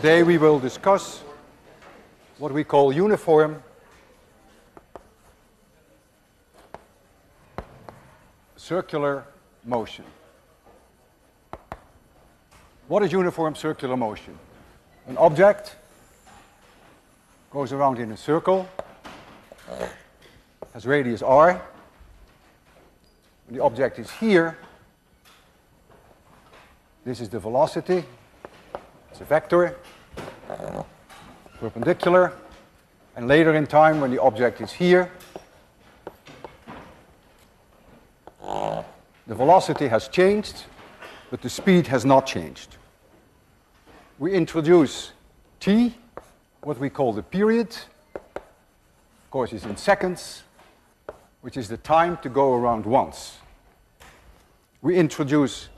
Today we will discuss what we call uniform circular motion. What is uniform circular motion? An object goes around in a circle, has radius r. When the object is here, this is the velocity. It's a vector, perpendicular, and later in time when the object is here, the velocity has changed, but the speed has not changed. We introduce t, what we call the period. Of course, it's in seconds, which is the time to go around once. We introduce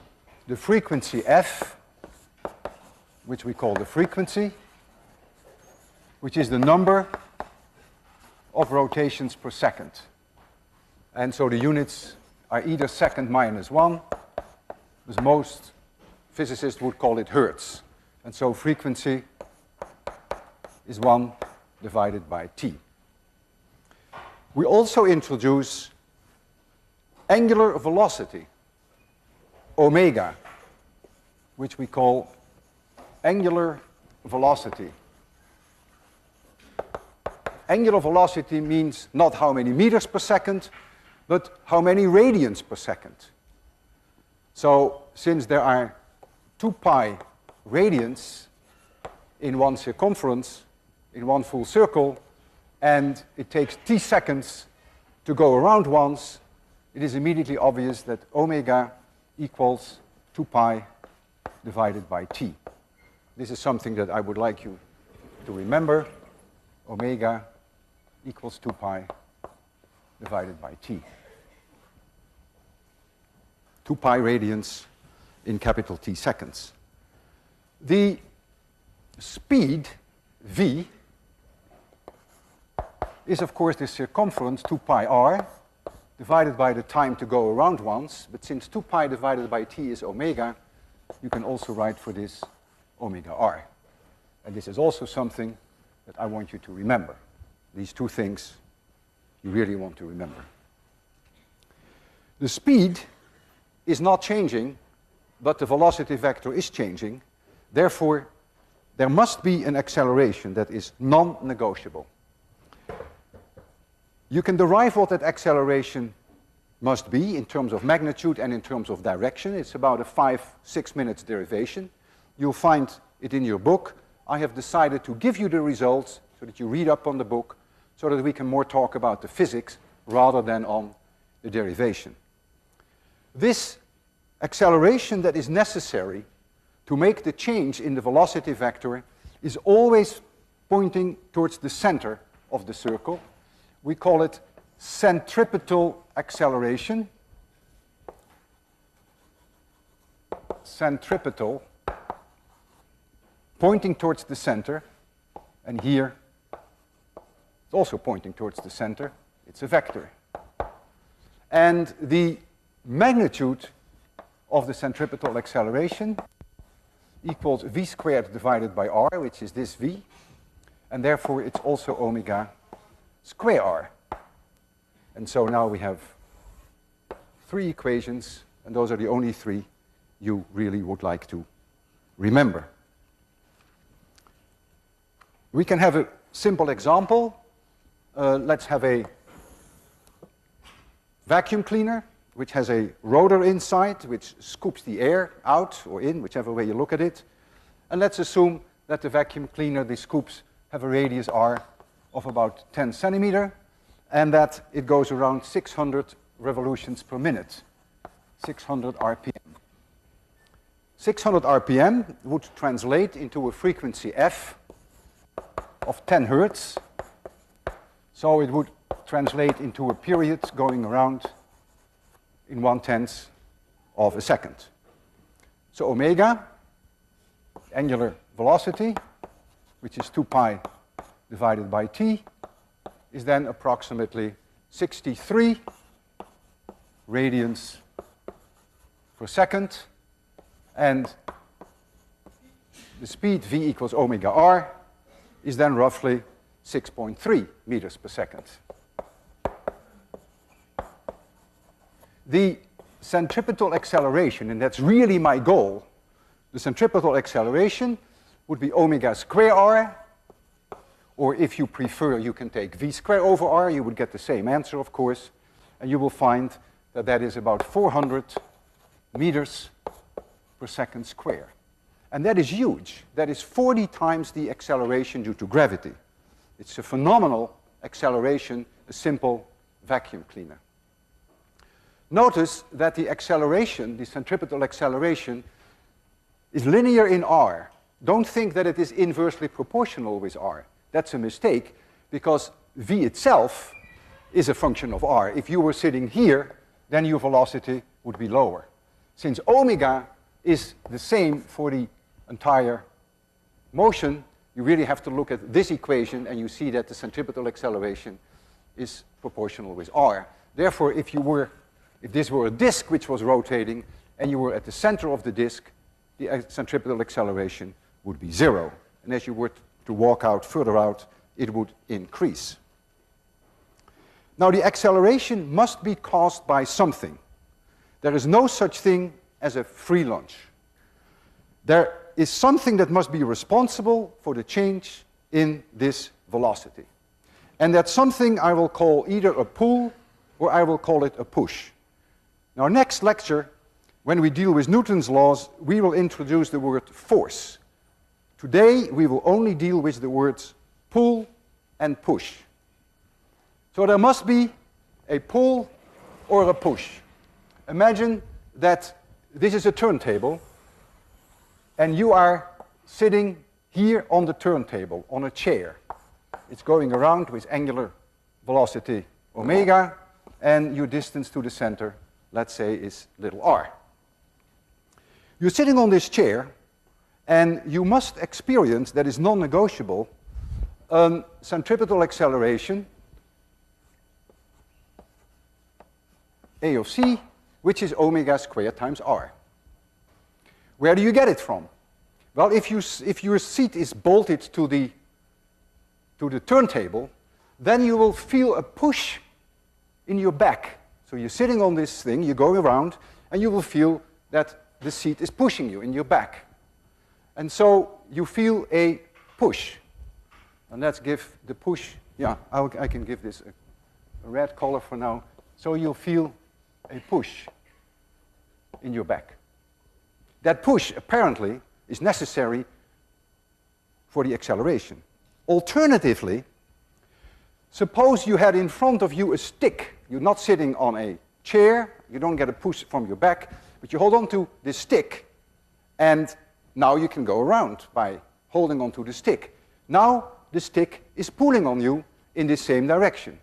the frequency f, which we call the frequency, which is the number of rotations per second. And so the units are either second minus 1, as most physicists would call it hertz. And so frequency is 1 divided by t. We also introduce angular velocity, omega, which we call angular velocity. Angular velocity means not how many meters per second, but how many radians per second. So since there are 2 pi radians in one circumference, in one full circle, and it takes t seconds to go around once, it is immediately obvious that omega equals 2 pi divided by t. This is something that I would like you to remember. Omega equals 2 pi divided by t. 2 pi radians in capital T seconds. The speed, v, is of course the circumference 2 pi r divided by the time to go around once, but since 2 pi divided by t is omega, you can also write for this omega r. And this is also something that I want you to remember. These two things you really want to remember. The speed is not changing, but the velocity vector is changing. Therefore, there must be an acceleration that is non-negotiable. You can derive what that acceleration must be in terms of magnitude and in terms of direction. It's about a 5-6 minutes derivation. You'll find it in your book. I have decided to give you the results so that you read up on the book, so that we can more talk about the physics rather than on the derivation. This acceleration that is necessary to make the change in the velocity vector is always pointing towards the center of the circle. We call it centripetal acceleration. Centripetal, pointing towards the center, and here it's also pointing towards the center. It's a vector. And the magnitude of the centripetal acceleration equals v squared divided by r, which is this v, and therefore it's also omega square r. And so now we have 3 equations, and those are the only 3 you really would like to remember. We can have a simple example. Let's have a vacuum cleaner, which has a rotor inside, which scoops the air out or in, whichever way you look at it. And let's assume that the vacuum cleaner, the scoops, have a radius r of about 10 centimeter, and that it goes around 600 revolutions per minute, 600 RPM. 600 RPM would translate into a frequency f of 10 hertz. So it would translate into a period going around in 1/10 of a second. So omega, angular velocity, which is 2 pi divided by t, is then approximately 63 radians per second. And the speed v equals omega r is then roughly 6.3 meters per second. The centripetal acceleration, and that's really my goal, the centripetal acceleration would be omega square r, or if you prefer, you can take v squared over r. You would get the same answer, of course, and you will find that that is about 400 meters per second square. And that is huge. That is 40 times the acceleration due to gravity. It's a phenomenal acceleration, a simple vacuum cleaner. Notice that the acceleration, the centripetal acceleration, is linear in r. Don't think that it is inversely proportional with r. That's a mistake, because v itself is a function of r. If you were sitting here, then your velocity would be lower. Since omega is the same for the entire motion, you really have to look at this equation, and you see that the centripetal acceleration is proportional with r. Therefore, if this were a disk which was rotating, and you were at the center of the disk, the centripetal acceleration would be 0. And as you were to walk out further out, it would increase. Now, the acceleration must be caused by something. There is no such thing as a free lunch. There is something that must be responsible for the change in this velocity. And that something I will call either a pull or I will call it a push. Now, next lecture, when we deal with Newton's laws, we will introduce the word force. Today, we will only deal with the words pull and push. So there must be a pull or a push. Imagine that this is a turntable, and you are sitting here on the turntable, on a chair. It's going around with angular velocity omega, and your distance to the center, let's say, is little r. You're sitting on this chair, and you must experience, that is non-negotiable, centripetal acceleration, A of c, which is omega squared times r. Where do you get it from? Well, if your seat is bolted to the turntable, then you will feel a push in your back. So you're sitting on this thing, you're going around, and you will feel that the seat is pushing you in your back. And so you feel a push. And let's give the push, yeah, I can give this a red color for now. So you'll feel a push in your back. That push, apparently, is necessary for the acceleration. Alternatively, suppose you had in front of you a stick. You're not sitting on a chair, you don't get a push from your back, but you hold on to this stick, and now you can go around by holding on to the stick. Now the stick is pulling on you in the same direction.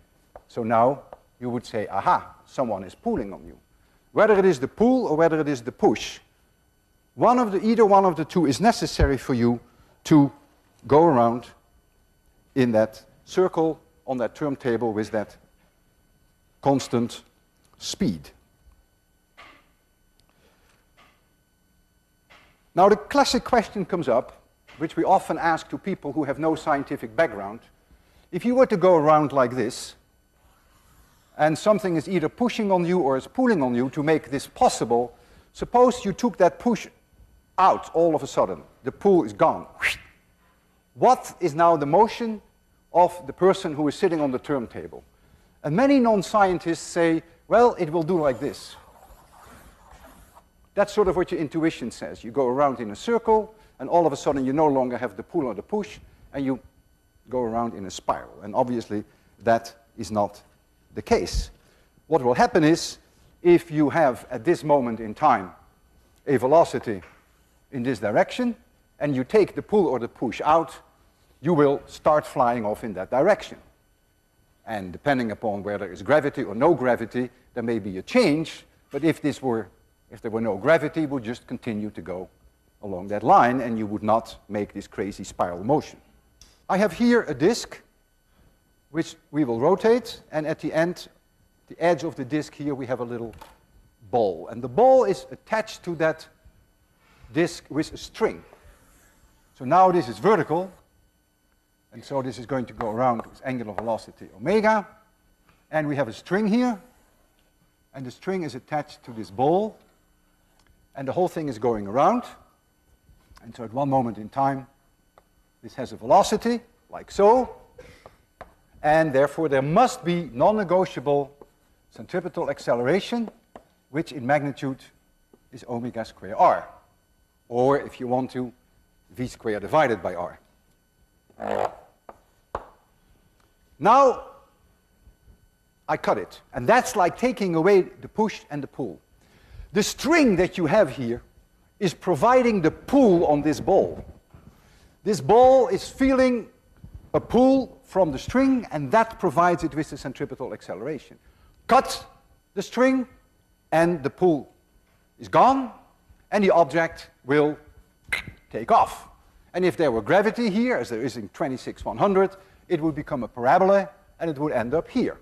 So now you would say, aha, someone is pulling on you. Whether it is the pull or whether it is the push, either one of the two is necessary for you to go around in that circle on that turntable with that constant speed. Now the classic question comes up, which we often ask to people who have no scientific background. If you were to go around like this, and something is either pushing on you or is pulling on you to make this possible, suppose you took that push out all of a sudden. The pull is gone. What is now the motion of the person who is sitting on the turntable? And many non-scientists say, well, it will do like this. That's sort of what your intuition says. You go around in a circle, and all of a sudden you no longer have the pull or the push, and you go around in a spiral. And obviously that is not the case. What will happen is, if you have at this moment in time a velocity in this direction, and you take the pull or the push out, you will start flying off in that direction. And depending upon whether there is gravity or no gravity, there may be a change, but if there were no gravity, it would just continue to go along that line, and you would not make this crazy spiral motion. I have here a disk which we will rotate, and at the end, the edge of the disk here, we have a little ball. And the ball is attached to that disk with a string. So now this is vertical, and so this is going to go around with angular velocity omega, and we have a string here, and the string is attached to this ball, and the whole thing is going around, and so at one moment in time, this has a velocity, like so, and therefore there must be non-negotiable centripetal acceleration, which in magnitude is omega square r, or if you want to, v squared divided by r. Now, I cut it, and that's like taking away the push and the pull. The string that you have here is providing the pull on this ball. This ball is feeling a pull from the string, and that provides it with the centripetal acceleration. Cut the string, and the pull is gone, and the object will take off. And if there were gravity here, as there is in 26-100, it would become a parabola, and it would end up here.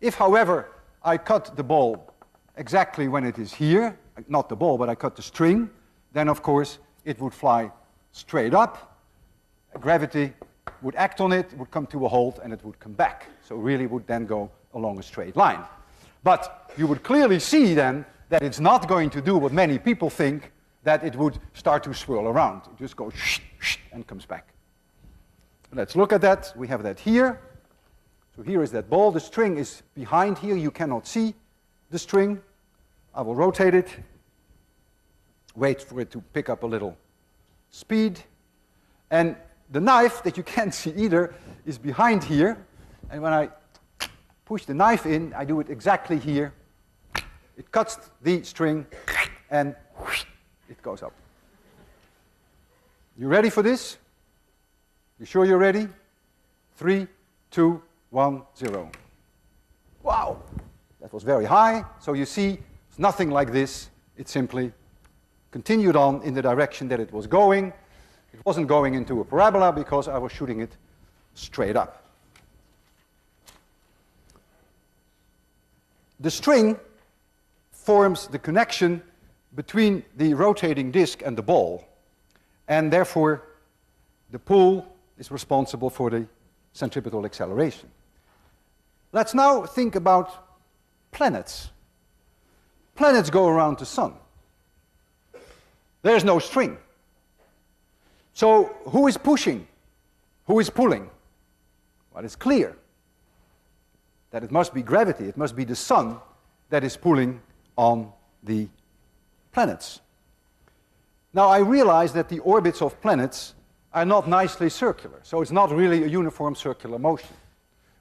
If, however, I cut the ball exactly when it is here, not the ball, but I cut the string, then of course it would fly straight up. Gravity would act on it, would come to a halt, and it would come back. So really would then go along a straight line. But you would clearly see then that it's not going to do what many people think, that it would start to swirl around. It just goes and comes back. Let's look at that. We have that here. So here is that ball. The string is behind here. You cannot see the string. I will rotate it. Wait for it to pick up a little speed. And the knife that you can't see either is behind here. And when I push the knife in, I do it exactly here. It cuts the string and it goes up. You ready for this? You sure you're ready? 3, 2, 1, 0. Wow! That was very high. So you see, it's nothing like this. It simply continued on in the direction that it was going. It wasn't going into a parabola because I was shooting it straight up. The string forms the connection between the rotating disk and the ball, and therefore the pull is responsible for the centripetal acceleration. Let's now think about planets. Planets go around the sun. There's no string. So who is pushing? Who is pulling? Well, it's clear that it must be gravity. It must be the sun that is pulling on the planets. Now I realize that the orbits of planets are not nicely circular, so it's not really a uniform circular motion.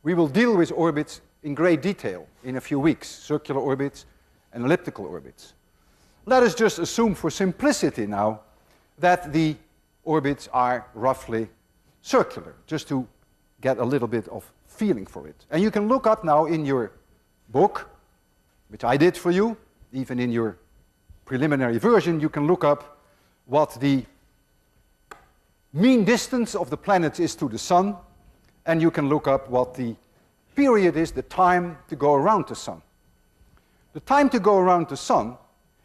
We will deal with orbits in great detail in a few weeks, circular orbits and elliptical orbits. Let us just assume for simplicity now that the orbits are roughly circular, just to get a little bit of feeling for it. And you can look up now in your book, which I did for you, even in your preliminary version, you can look up what the mean distance of the planets is to the sun, and you can look up what the period is, the time to go around the sun. The time to go around the sun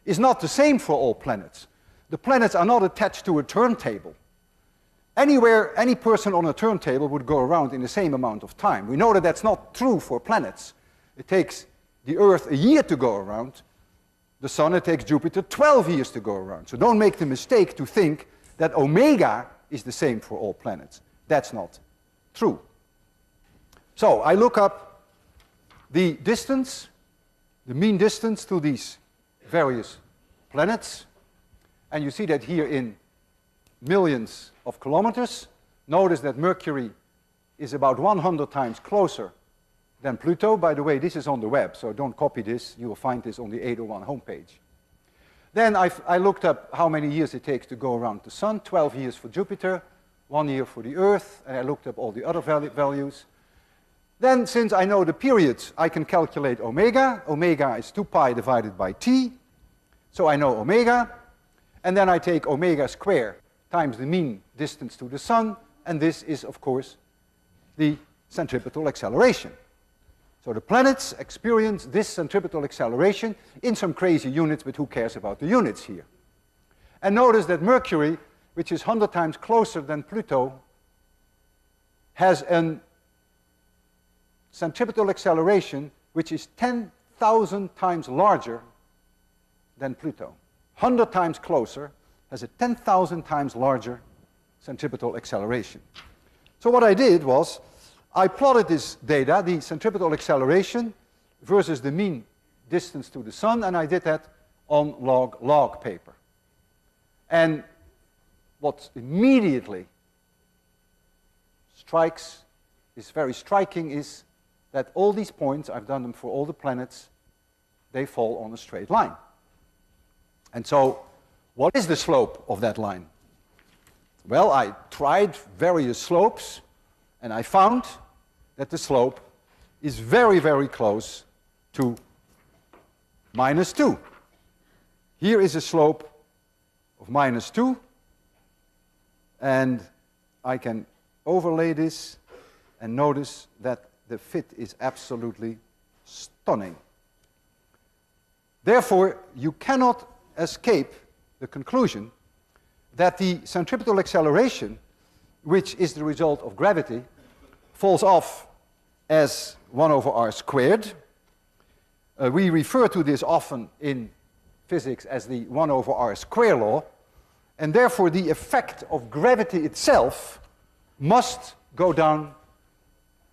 is not the same for all planets. The planets are not attached to a turntable. Anywhere, any person on a turntable would go around in the same amount of time. We know that that's not true for planets. It takes the Earth a year to go around. The Sun, it takes Jupiter 12 years to go around. So don't make the mistake to think that omega is the same for all planets. That's not true. So I look up the distance, the mean distance to these various planets, and you see that here in millions of kilometers. Notice that Mercury is about 100 times closer than Pluto. By the way, this is on the web, so don't copy this. You will find this on the 801 homepage. Then I looked up how many years it takes to go around the Sun. 12 years for Jupiter, 1 year for the Earth, and I looked up all the other values. Then, since I know the periods, I can calculate omega. Omega is 2 pi divided by t, so I know omega. And then I take omega squared times the mean distance to the Sun, and this is, of course, the centripetal acceleration. So the planets experience this centripetal acceleration in some crazy units, but who cares about the units here? And notice that Mercury, which is 100 times closer than Pluto, has a centripetal acceleration which is 10,000 times larger than Pluto. 100 times closer, has a 10,000 times larger centripetal acceleration. So what I did was, I plotted this data, the centripetal acceleration versus the mean distance to the sun, and I did that on log paper. And what immediately is very striking is that all these points, I've done them for all the planets, they fall on a straight line. And so, what is the slope of that line? Well, I tried various slopes, and I found that the slope is very, very close to -2. Here is a slope of -2, and I can overlay this and notice that the fit is absolutely stunning. Therefore, you cannot escape the conclusion that the centripetal acceleration, which is the result of gravity, falls off as 1 over r squared. We refer to this often in physics as the 1 over r square law, and therefore the effect of gravity itself must go down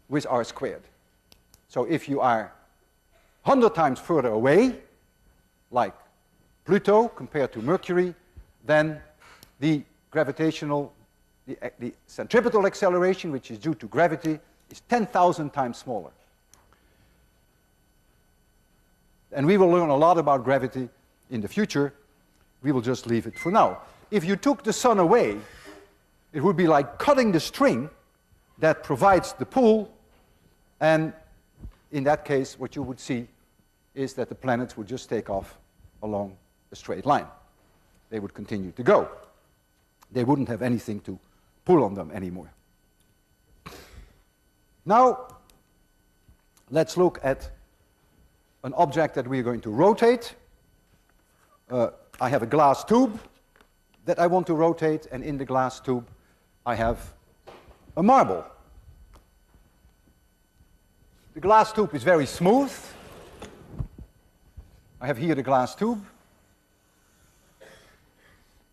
with r squared. So if you are 100 times further away, like Pluto compared to Mercury, then the centripetal acceleration, which is due to gravity, is 10,000 times smaller. And we will learn a lot about gravity in the future. We will just leave it for now. If you took the sun away, it would be like cutting the string that provides the pull, and in that case, what you would see is that the planets would just take off along a straight line. They would continue to go. They wouldn't have anything to pull on them anymore. Now, let's look at an object that we are going to rotate. I have a glass tube that I want to rotate, and in the glass tube I have a marble. The glass tube is very smooth. I have here the glass tube.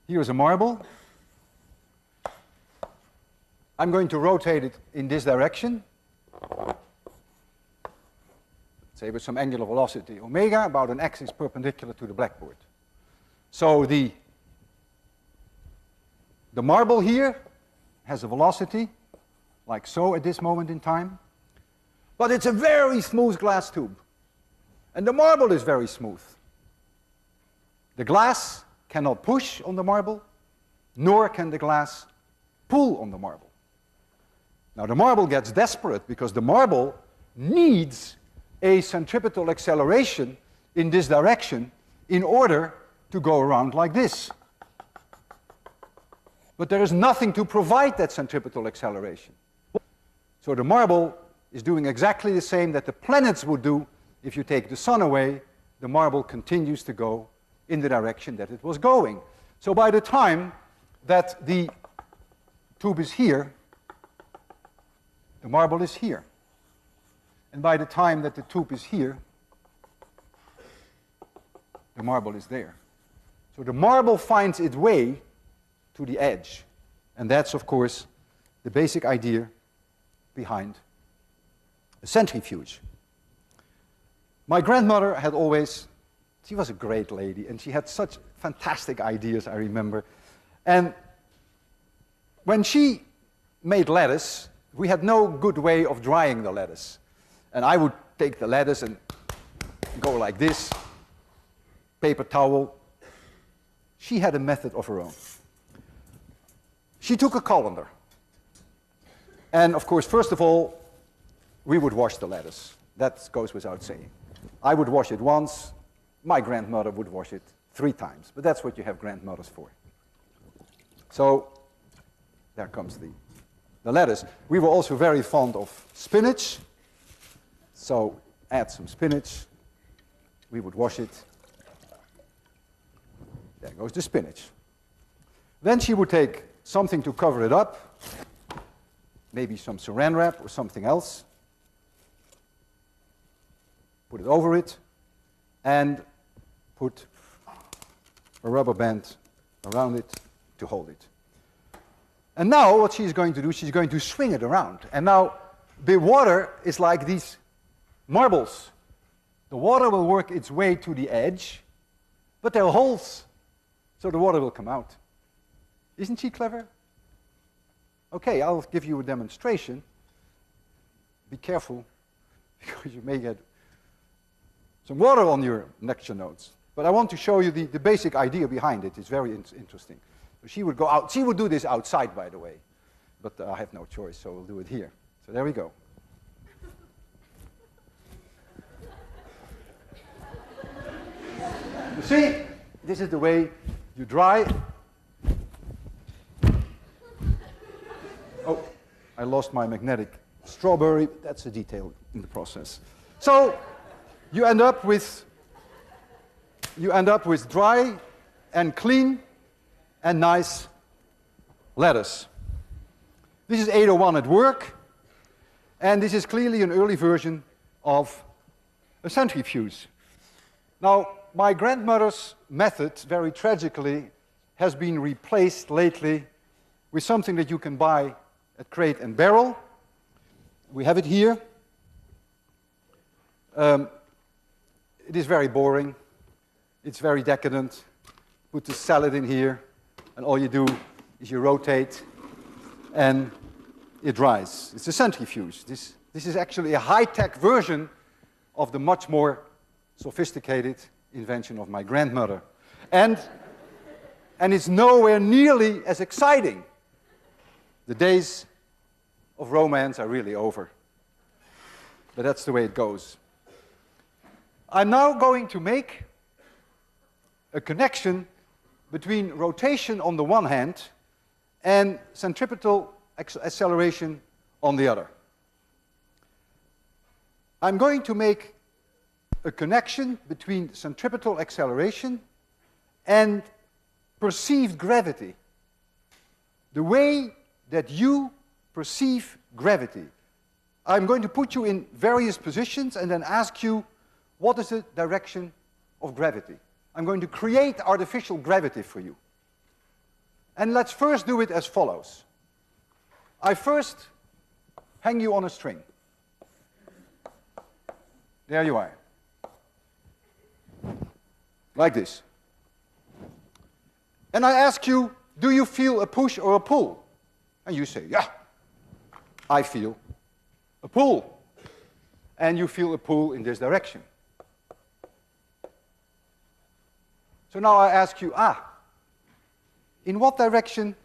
Here is a marble. I'm going to rotate it in this direction, say with some angular velocity omega, about an axis perpendicular to the blackboard. So the marble here has a velocity, like so at this moment in time, but it's a very smooth glass tube. And the marble is very smooth. The glass cannot push on the marble, nor can the glass pull on the marble. Now the marble gets desperate because the marble needs a centripetal acceleration in this direction in order to go around like this. But there is nothing to provide that centripetal acceleration. So the marble is doing exactly the same that the planets would do. If you take the sun away, the marble continues to go in the direction that it was going. So by the time that the tube is here, the marble is here. And by the time that the tube is here, the marble is there. So the marble finds its way to the edge. And that's, of course, the basic idea behind a centrifuge. My grandmother had always, she was a great lady, and she had such fantastic ideas, I remember. And when she made lettuce, we had no good way of drying the lettuce. And I would take the lettuce and go like this, paper towel. She had a method of her own. She took a colander. And of course, first of all, we would wash the lettuce. That goes without saying. I would wash it once. My grandmother would wash it 3 times. But that's what you have grandmothers for. So there comes the lettuce. We were also very fond of spinach. So add some spinach. We would wash it. There goes the spinach. Then she would take something to cover it up, maybe some saran wrap or something else, put it over it, and put a rubber band around it to hold it. And now what she's going to do, she's going to swing it around. And now the water is like these marbles. The water will work its way to the edge, but there are holes, so the water will come out. Isn't she clever? Okay, I'll give you a demonstration. Be careful, because you may get some water on your lecture notes. But I want to show you the basic idea behind it. It's very interesting. So she would go out. She would do this outside, by the way. But I have no choice, so we'll do it here. So there we go. You see, this is the way you dry. Oh, I lost my magnetic strawberry. That's a detail in the process. So you end up with dry and clean and nice lettuce. This is 801 at work, and this is clearly an early version of a centrifuge. Now, my grandmother's method, very tragically, has been replaced lately with something that you can buy at Crate and Barrel. We have it here. It is very boring. It's very decadent. Put the salad in here, and all you do is you rotate, and it dries. It's a centrifuge. This is actually a high-tech version of the much more sophisticated invention of my grandmother. And it's nowhere nearly as exciting. The days of romance are really over. But that's the way it goes. I'm now going to make a connection between rotation on the one hand and centripetal acceleration on the other. I'm going to make a connection between centripetal acceleration and perceived gravity. The way that you perceive gravity. I'm going to put you in various positions and then ask you, what is the direction of gravity? I'm going to create artificial gravity for you. And let's first do it as follows. I first hang you on a string. There you are. Like this. And I ask you, do you feel a push or a pull? And you say, yeah, I feel a pull. And you feel a pull in this direction. So now I ask you, in what direction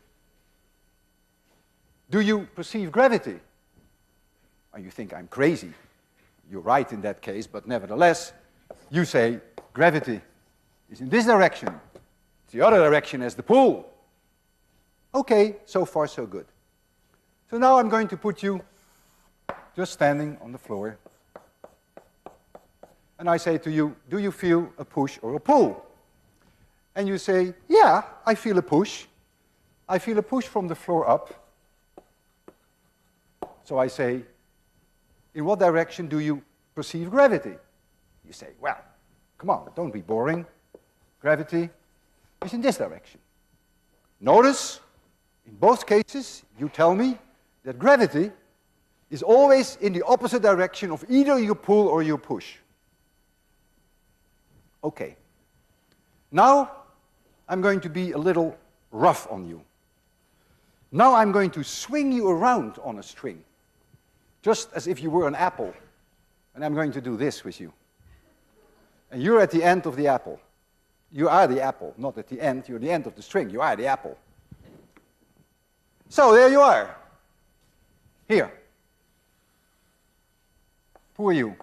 do you perceive gravity? And you think I'm crazy. You're right in that case, but nevertheless, you say gravity is in this direction. It's the other direction as the pull. Okay, so far so good. So now I'm going to put you just standing on the floor. And I say to you, do you feel a push or a pull? And you say, yeah, I feel a push. I feel a push from the floor up. So I say, in what direction do you perceive gravity? You say, well, come on, don't be boring. Gravity is in this direction. Notice, in both cases, you tell me that gravity is always in the opposite direction of either your pull or your push. Okay. Now, I'm going to be a little rough on you. Now I'm going to swing you around on a string, just as if you were an apple. And I'm going to do this with you. And you're at the end of the apple. You are the apple, not at the end. You're the end of the string. You are the apple. So there you are. Here. Who are you?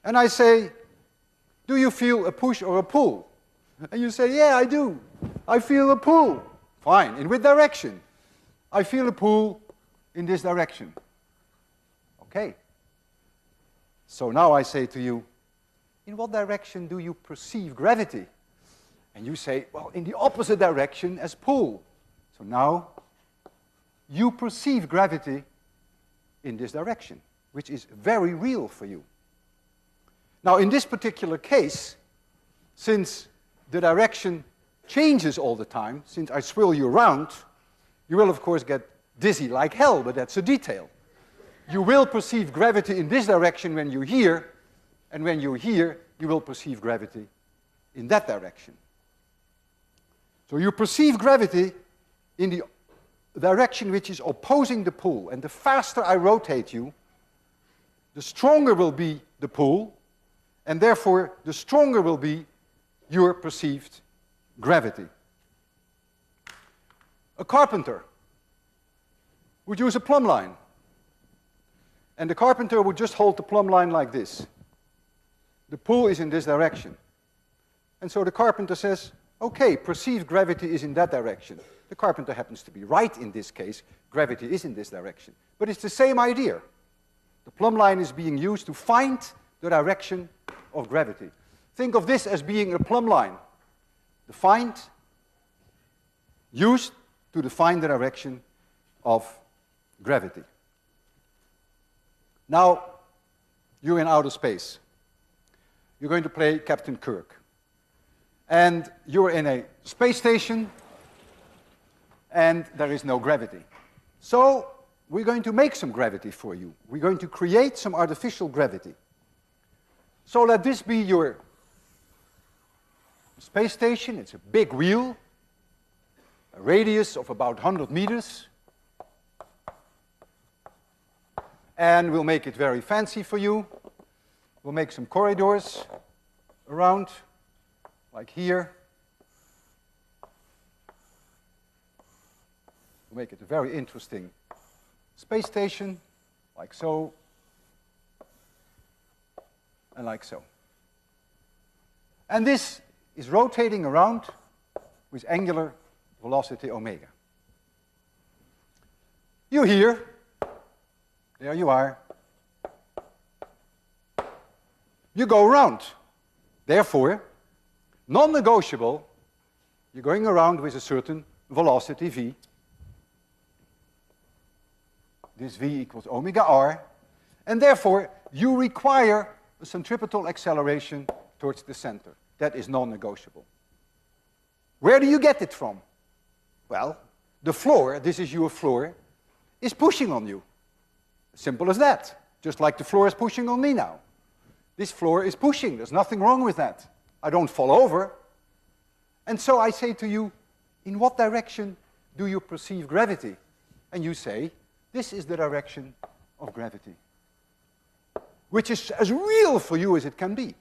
And I say, do you feel a push or a pull? And you say, yeah, I do. I feel a pull. Fine. In which direction? I feel a pull in this direction. Okay. So now I say to you, in what direction do you perceive gravity? And you say, well, in the opposite direction as pull. So now you perceive gravity in this direction, which is very real for you. Now, in this particular case, since the direction changes all the time, since I swirl you around, you will, of course, get dizzy like hell, but that's a detail. You will perceive gravity in this direction when you're here, and when you're here, you will perceive gravity in that direction. So you perceive gravity in the direction which is opposing the pull, and the faster I rotate you, the stronger will be the pull, and therefore the stronger will be your perceived gravity. A carpenter would use a plumb line, and the carpenter would just hold the plumb line like this. The pull is in this direction. And so the carpenter says, okay, perceived gravity is in that direction. The carpenter happens to be right in this case. Gravity is in this direction. But it's the same idea. The plumb line is being used to find the direction of gravity. Think of this as being a plumb line. Defined, used to define the direction of gravity. Now, you're in outer space. You're going to play Captain Kirk. And you're in a space station, and there is no gravity. So we're going to make some gravity for you. We're going to create some artificial gravity. So let this be your space station. It's a big wheel, a radius of about 100 meters. And we'll make it very fancy for you. We'll make some corridors around, like here. We'll make it a very interesting space station, like so, and like so. And this is rotating around with angular velocity omega. You're here. There you are. You go around. Therefore, non-negotiable, you're going around with a certain velocity v. This v equals omega r. And therefore, you require a centripetal acceleration towards the center. That is non-negotiable. Where do you get it from? Well, the floor, this is your floor, is pushing on you. Simple as that. Just like the floor is pushing on me now. This floor is pushing. There's nothing wrong with that. I don't fall over. And so I say to you, in what direction do you perceive gravity? And you say, this is the direction of gravity, which is as real for you as it can be.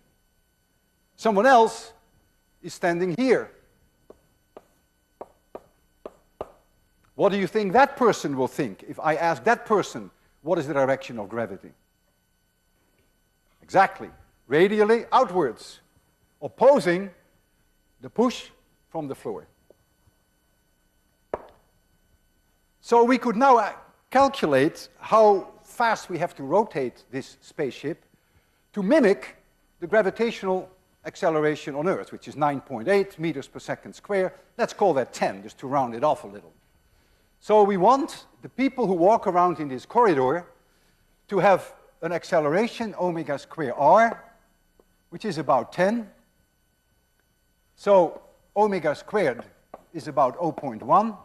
Someone else is standing here. What do you think that person will think if I ask that person, what is the direction of gravity? Exactly. Radially outwards, opposing the push from the floor. So we could now calculate how fast we have to rotate this spaceship to mimic the gravitational acceleration on Earth, which is 9.8 meters per second square. Let's call that 10, just to round it off a little. So we want the people who walk around in this corridor to have an acceleration omega square r, which is about 10. So omega squared is about 0.1.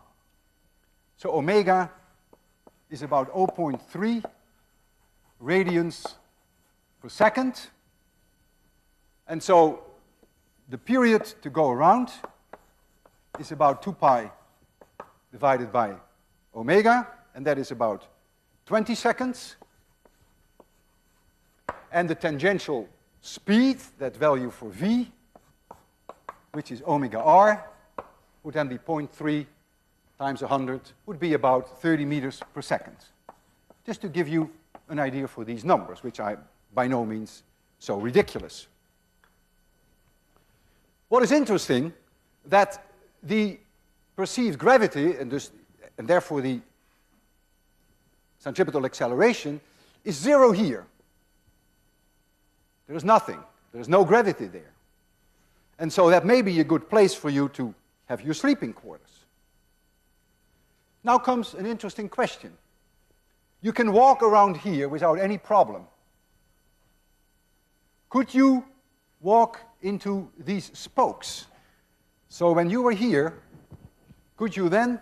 So omega is about 0.3 radians per second. And so the period to go around is about 2 pi divided by omega, and that is about 20 seconds. And the tangential speed, that value for v, which is omega r, would then be 0.3 times 100, would be about 30 meters per second. Just to give you an idea for these numbers, which are by no means so ridiculous. What is interesting, that the perceived gravity, and therefore the centripetal acceleration, is 0 here. There is nothing. There's no gravity there. And so that may be a good place for you to have your sleeping quarters. Now comes an interesting question. You can walk around here without any problem. Could you walk into these spokes? So when you were here, could you then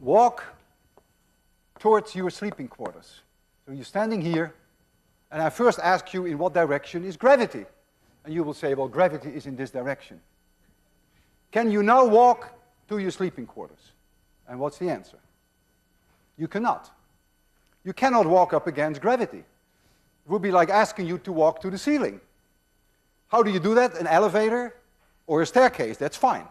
walk towards your sleeping quarters? So you're standing here, and I first ask you in what direction is gravity? And you will say, well, gravity is in this direction. Can you now walk to your sleeping quarters? And what's the answer? You cannot. You cannot walk up against gravity. It would be like asking you to walk to the ceiling. How do you do that? An elevator or a staircase, that's fine.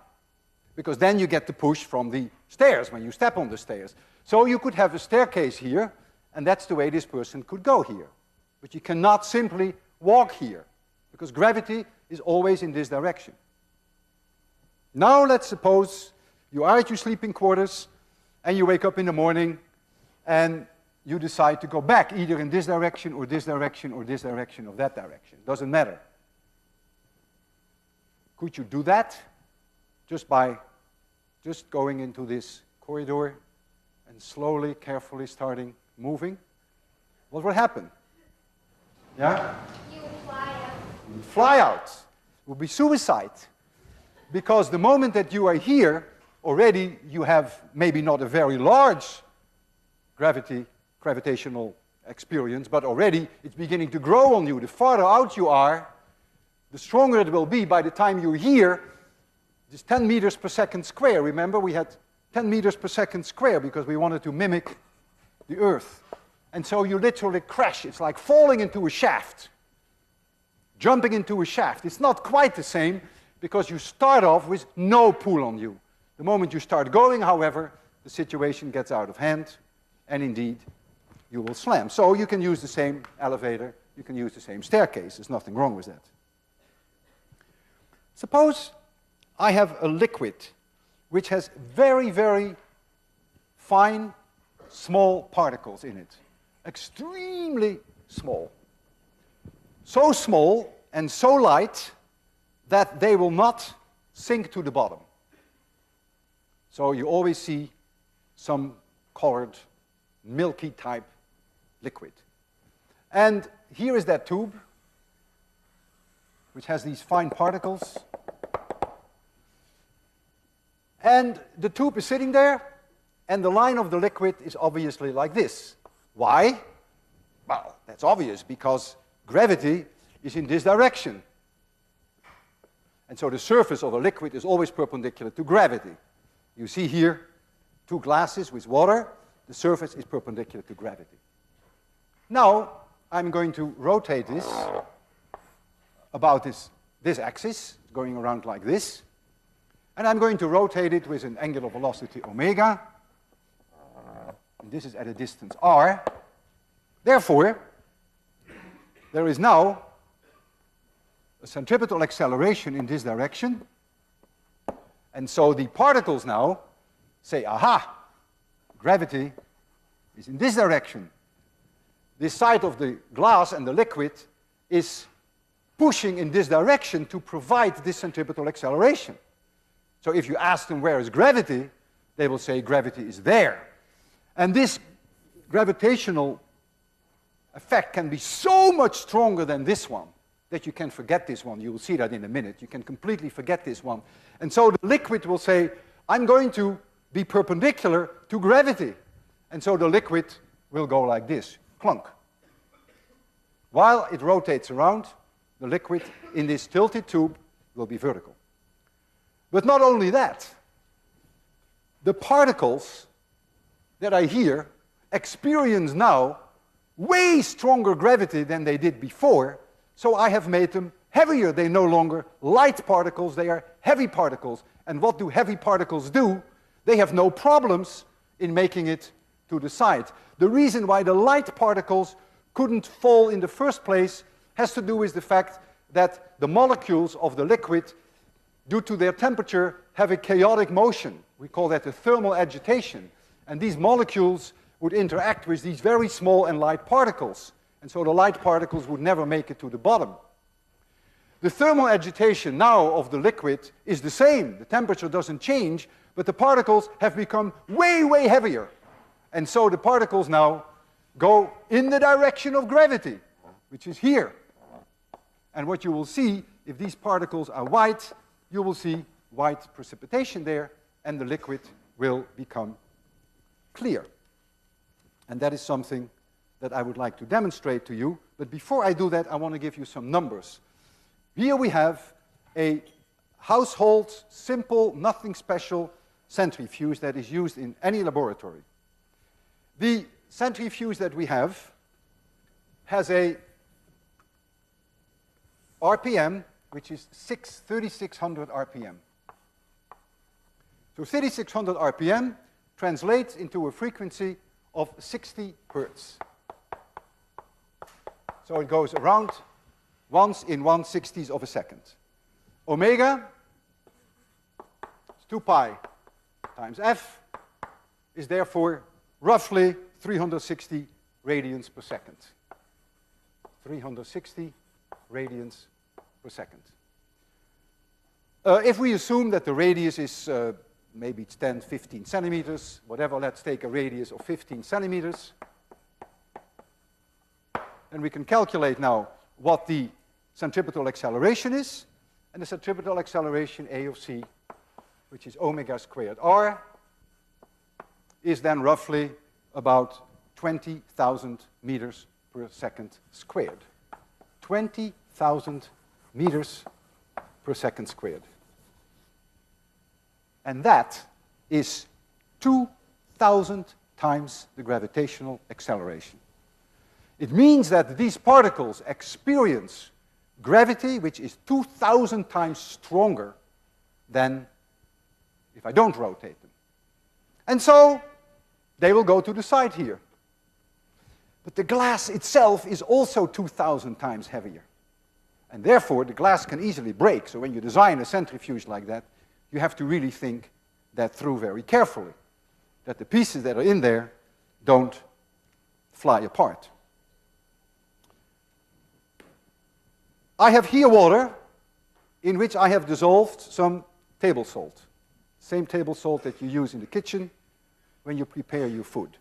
Because then you get the push from the stairs when you step on the stairs. So you could have a staircase here, and that's the way this person could go here. But you cannot simply walk here, because gravity is always in this direction. Now let's suppose you are at your sleeping quarters, and you wake up in the morning, and you decide to go back, either in this direction, or this direction, or this direction, or that direction. Doesn't matter. Could you do that just by going into this corridor and slowly, carefully starting moving? What will happen? Yeah? You fly out. You fly out. It will be suicide. Because the moment that you are here, already you have maybe not a very large gravitational experience, but already it's beginning to grow on you. The farther out you are, the stronger it will be. By the time you're here, it's 10 meters per second square. Remember, we had 10 meters per second square because we wanted to mimic the Earth. And so you literally crash. It's like falling into a shaft, jumping into a shaft. It's not quite the same because you start off with no pull on you. The moment you start going, however, the situation gets out of hand, and indeed, you will slam. So you can use the same elevator, you can use the same staircase. There's nothing wrong with that. Suppose I have a liquid which has very, very fine, small particles in it. Extremely small. So small and so light that they will not sink to the bottom. So you always see some colored, milky type liquid. And here is that tube, which has these fine particles. And the tube is sitting there, and the line of the liquid is obviously like this. Why? Well, that's obvious, because gravity is in this direction. And so the surface of a liquid is always perpendicular to gravity. You see here two glasses with water. The surface is perpendicular to gravity. Now, I'm going to rotate this about this axis, going around like this. And I'm going to rotate it with an angular velocity omega. And this is at a distance r. Therefore, there is now a centripetal acceleration in this direction. And so the particles now say, aha, gravity is in this direction. This side of the glass and the liquid is pushing in this direction to provide this centripetal acceleration. So if you ask them where is gravity, they will say gravity is there. And this gravitational effect can be so much stronger than this one that you can forget this one. You will see that in a minute. You can completely forget this one. And so the liquid will say, I'm going to be perpendicular to gravity. And so the liquid will go like this, clunk. While it rotates around, the liquid in this tilted tube will be vertical. But not only that, the particles that are here experience now way stronger gravity than they did before, so I have made them heavier. They're no longer light particles, they are heavy particles. And what do heavy particles do? They have no problems in making it to the side. The reason why the light particles couldn't fall in the first place has to do with the fact that the molecules of the liquid, due to their temperature, have a chaotic motion. We call that a thermal agitation. And these molecules would interact with these very small and light particles. And so the light particles would never make it to the bottom. The thermal agitation now of the liquid is the same. The temperature doesn't change, but the particles have become way, way heavier. And so the particles now go in the direction of gravity, which is here. And what you will see, if these particles are white, you will see white precipitation there, and the liquid will become clear. And that is something that I would like to demonstrate to you. But before I do that, I want to give you some numbers. Here we have a household, simple, nothing special centrifuge that is used in any laboratory. The centrifuge that we have has a RPM, which is 3,600 RPM. So 3,600 RPM translates into a frequency of 60 Hertz. So it goes around once in 1/60th of a second. Omega is 2 pi times F is therefore roughly 360 radians per second. 360 radians per second. If we assume that the radius is maybe it's 10, 15 centimeters, whatever, let's take a radius of 15 centimeters. And we can calculate now what the centripetal acceleration is. And the centripetal acceleration, A of c, which is omega squared r, is then roughly about 20,000 meters per second squared. 20,000 meters per second squared. And that is 2,000 times the gravitational acceleration. It means that these particles experience gravity which is 2,000 times stronger than if I don't rotate them. And so they will go to the side here. But the glass itself is also 2,000 times heavier. And therefore the glass can easily break. So when you design a centrifuge like that, you have to really think that through very carefully, that the pieces that are in there don't fly apart. I have here water in which I have dissolved some table salt. Same table salt that you use in the kitchen when you prepare your food.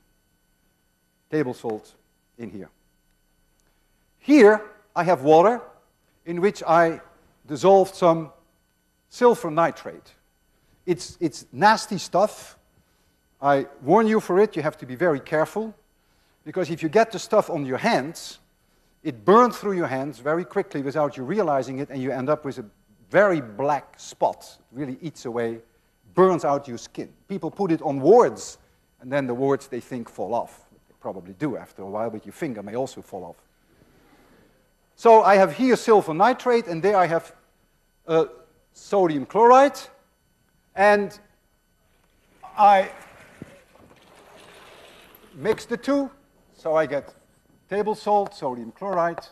Table salt in here. Here I have water in which I dissolved some silver nitrate. It's nasty stuff. I warn you for it. You have to be very careful, because if you get the stuff on your hands, it burns through your hands very quickly without you realizing it, and you end up with a very black spot. It really eats away, burns out your skin. People put it on warts, and then the warts they think fall off. They probably do after a while, but your finger may also fall off. So I have here silver nitrate, and there I have sodium chloride. And I mix the two, so I get table salt, sodium chloride,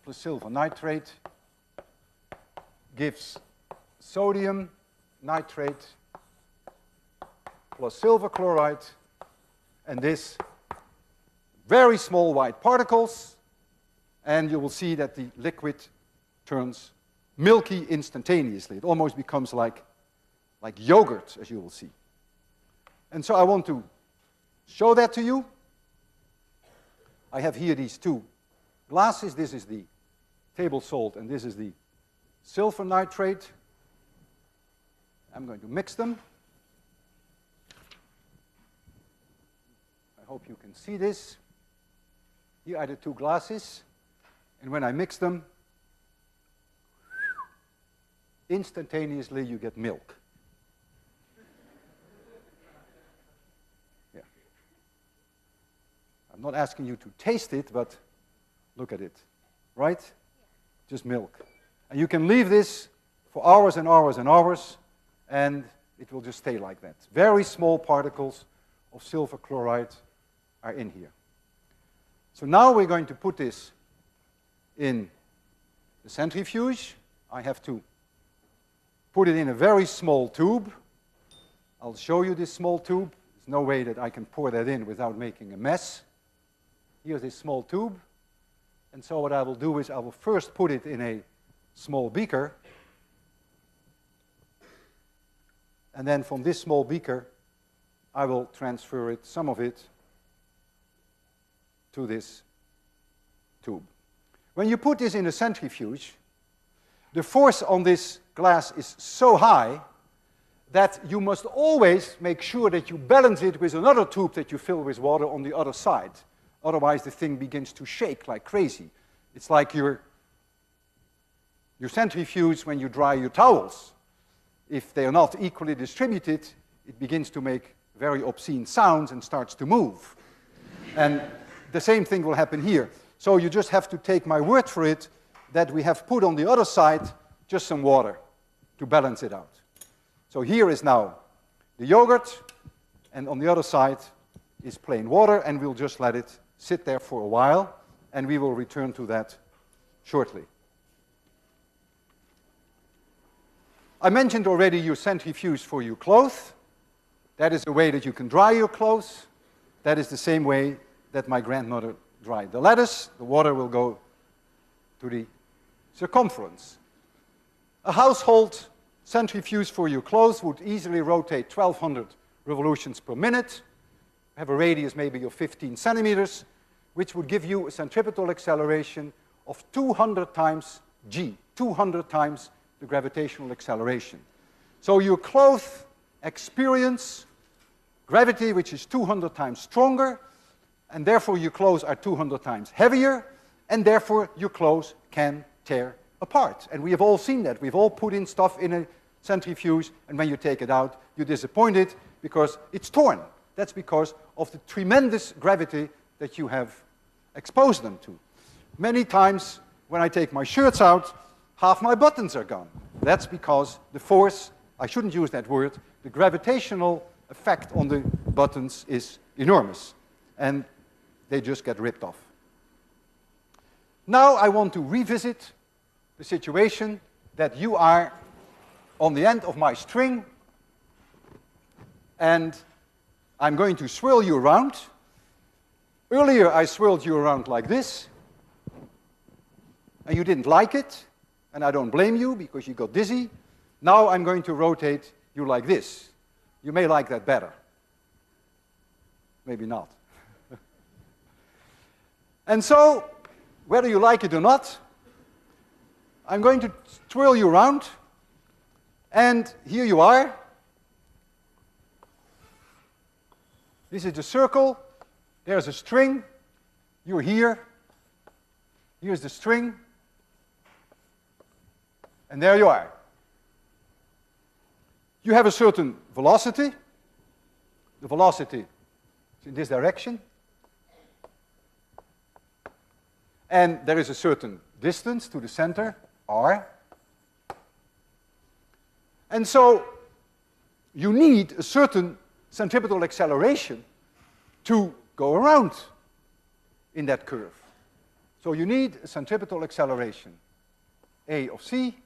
plus silver nitrate, gives sodium nitrate plus silver chloride, and this very small white particles, and you will see that the liquid turns milky instantaneously. It almost becomes like yogurt, as you will see. And so I want to show that to you. I have here these two glasses. This is the table salt, and this is the silver nitrate. I'm going to mix them. I hope you can see this. Here are the two glasses, and when I mix them, instantaneously you get milk. Yeah. I'm not asking you to taste it, but look at it, right? Just milk. And you can leave this for hours and hours and hours, and it will just stay like that. Very small particles of silver chloride are in here. So now we're going to put this in the centrifuge. I have to put it in a very small tube. I'll show you this small tube. There's no way that I can pour that in without making a mess. Here's this small tube. And so what I will do is I will first put it in a small beaker. And then from this small beaker, I will transfer it, some of it, to this tube. When you put this in a centrifuge, the force on this glass is so high that you must always make sure that you balance it with another tube that you fill with water on the other side. Otherwise, the thing begins to shake like crazy. It's like your centrifuge when you dry your towels. If they are not equally distributed, it begins to make very obscene sounds and starts to move. And the same thing will happen here. So you just have to take my word for it that we have put on the other side just some water to balance it out. So here is now the yogurt, and on the other side is plain water, and we'll just let it sit there for a while, and we will return to that shortly. I mentioned already your centrifuge for your clothes. That is the way that you can dry your clothes. That is the same way that my grandmother dried the lettuce. The water will go to the circumference. A household centrifuge for your clothes would easily rotate 1,200 revolutions per minute, have a radius maybe of 15 centimeters, which would give you a centripetal acceleration of 200 times g, 200 times the gravitational acceleration. So your clothes experience gravity which is 200 times stronger, and therefore your clothes are 200 times heavier, and therefore your clothes can tear apart. And we have all seen that. We've all put in stuff in a centrifuge, and when you take it out, you're disappointed because it's torn. That's because of the tremendous gravity that you have exposed them to. Many times when I take my shirts out, half my buttons are gone. That's because the force, I shouldn't use that word, the gravitational effect on the buttons is enormous, and they just get ripped off. Now I want to revisit the situation that you are on the end of my string, and I'm going to swirl you around. Earlier I swirled you around like this, and you didn't like it, and I don't blame you because you got dizzy. Now I'm going to rotate you like this. You may like that better. Maybe not. And so, whether you like it or not, I'm going to twirl you around, and here you are. This is the circle. There's a string. You're here. Here's the string. And there you are. You have a certain velocity. The velocity is in this direction. And there is a certain distance to the center, r. And so you need a certain centripetal acceleration to go around in that curve. So you need a centripetal acceleration, a of c,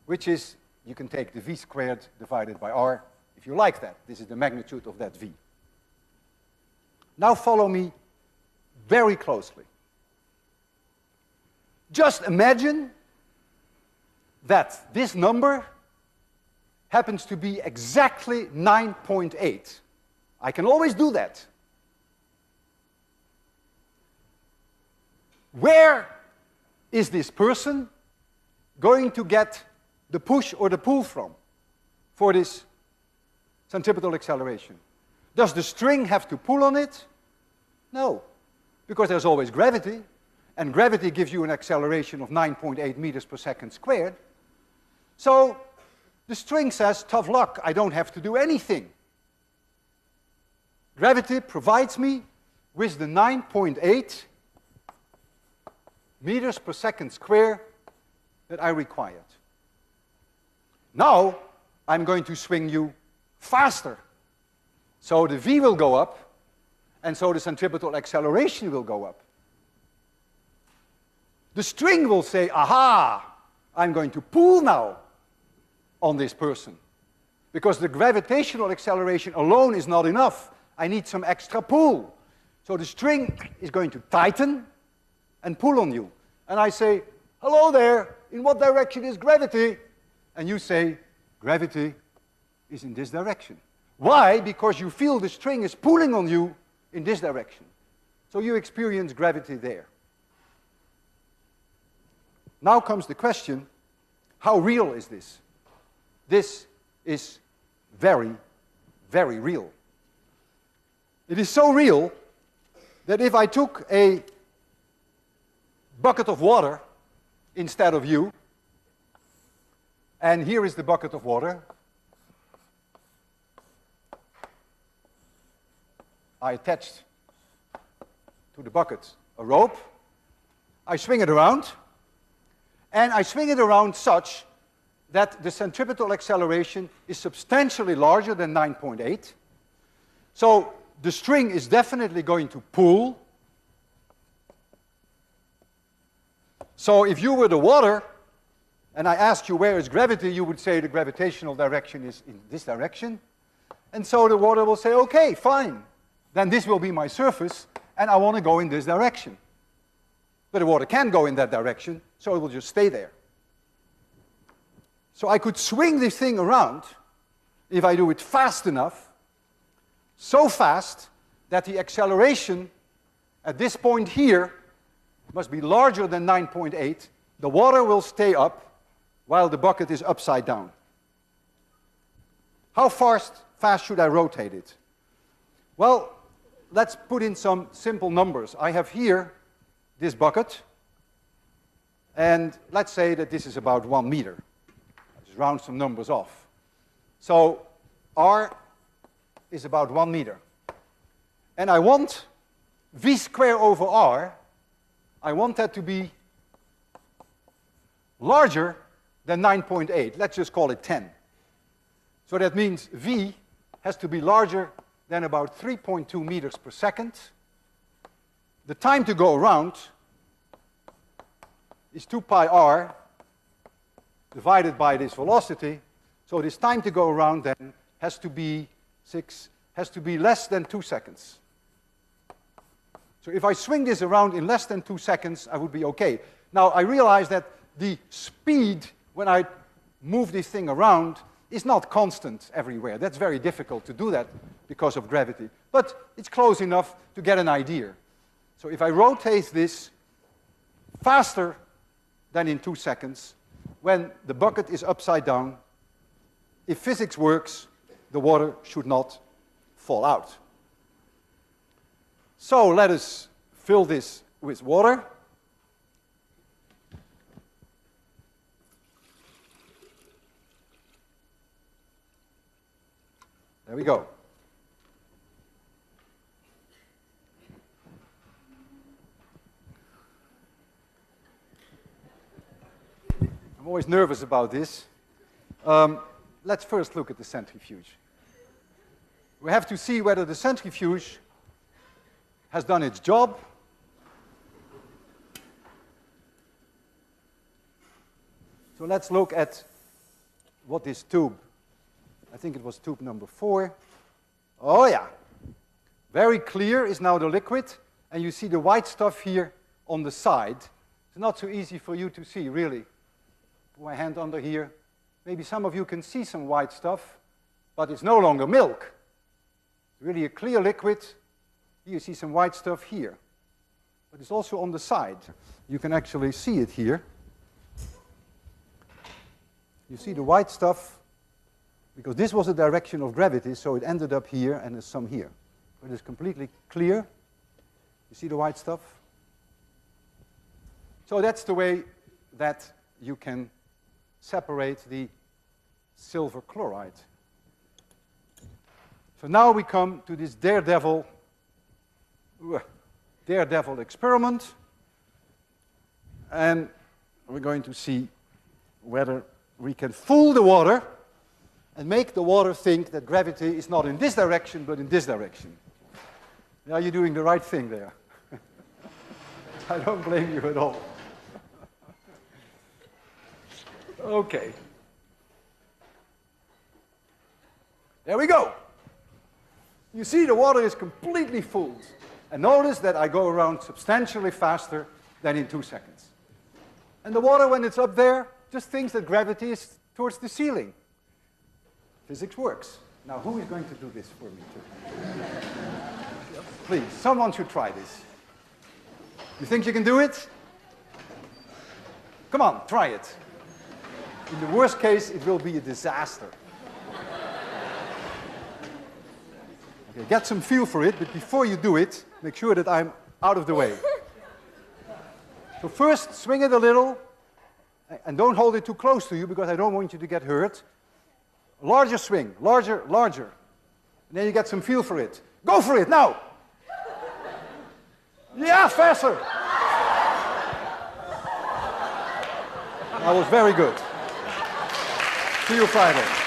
which is, you can take the v squared divided by r, if you like that. This is the magnitude of that v. Now follow me very closely. Just imagine that this number happens to be exactly 9.8. I can always do that. Where is this person going to get the push or the pull from for this centripetal acceleration? Does the string have to pull on it? No, because there's always gravity, and gravity gives you an acceleration of 9.8 meters per second squared. So the string says, tough luck, I don't have to do anything. Gravity provides me with the 9.8 meters per second square that I required. Now I'm going to swing you faster. So the v will go up, and so the centripetal acceleration will go up. The string will say, aha, I'm going to pull now on this person, because the gravitational acceleration alone is not enough. I need some extra pull. So the string is going to tighten and pull on you. And I say, hello there, in what direction is gravity? And you say, gravity is in this direction. Why? Because you feel the string is pulling on you in this direction. So you experience gravity there. Now comes the question, how real is this? This is very, very real. It is so real that if I took a bucket of water instead of you, and here is the bucket of water, I attached to the bucket a rope, I swing it around, and I swing it around such that the centripetal acceleration is substantially larger than 9.8. So the string is definitely going to pull. So if you were the water, and I asked you where is gravity, you would say the gravitational direction is in this direction. And so the water will say, okay, fine. Then this will be my surface, and I want to go in this direction. But the water can't go in that direction, so it will just stay there. So I could swing this thing around, if I do it fast enough, so fast that the acceleration at this point here must be larger than 9.8. The water will stay up while the bucket is upside down. How fast should I rotate it? Well, let's put in some simple numbers. I have here this bucket, and let's say that this is about 1 meter. I'll just round some numbers off. So R is about 1 meter. And I want V squared over R, I want that to be larger than 9.8. Let's just call it 10. So that means V has to be larger than about 3.2 meters per second. The time to go around is 2 pi r divided by this velocity. So this time to go around then has to be less than 2 seconds. So if I swing this around in less than 2 seconds, I would be okay. Now I realize that the speed when I move this thing around is not constant everywhere. That's very difficult to do that because of gravity. But it's close enough to get an idea. So if I rotate this faster than in 2 seconds, when the bucket is upside down, if physics works, the water should not fall out. So let us fill this with water. There we go. I'm always nervous about this. Let's first look at the centrifuge. We have to see whether the centrifuge has done its job. So let's look at what this tube, I think it was tube number 4. Oh yeah, very clear is now the liquid, and you see the white stuff here on the side. It's not so easy for you to see, really. Put my hand under here. Maybe some of you can see some white stuff, but it's no longer milk. It's really a clear liquid. You see some white stuff here. But it's also on the side. You can actually see it here. You see the white stuff, because this was the direction of gravity, so it ended up here and there's some here. But it's completely clear. You see the white stuff? So that's the way that you can separate the silver chloride. So now we come to this daredevil experiment, and we're going to see whether we can fool the water and make the water think that gravity is not in this direction but in this direction. Now you're doing the right thing there. I don't blame you at all. Okay. There we go. You see the water is completely fooled. And notice that I go around substantially faster than in 2 seconds. And the water, when it's up there, just thinks that gravity is towards the ceiling. Physics works. Now, who is going to do this for me, too? Please, someone should try this. You think you can do it? Come on, try it. In the worst case, it will be a disaster. Okay, get some feel for it, but before you do it, make sure that I'm out of the way. So first, swing it a little, and don't hold it too close to you, because I don't want you to get hurt. Larger swing, larger, larger. And then you get some feel for it. Go for it, now! Yeah, faster! That was very good. See you Friday.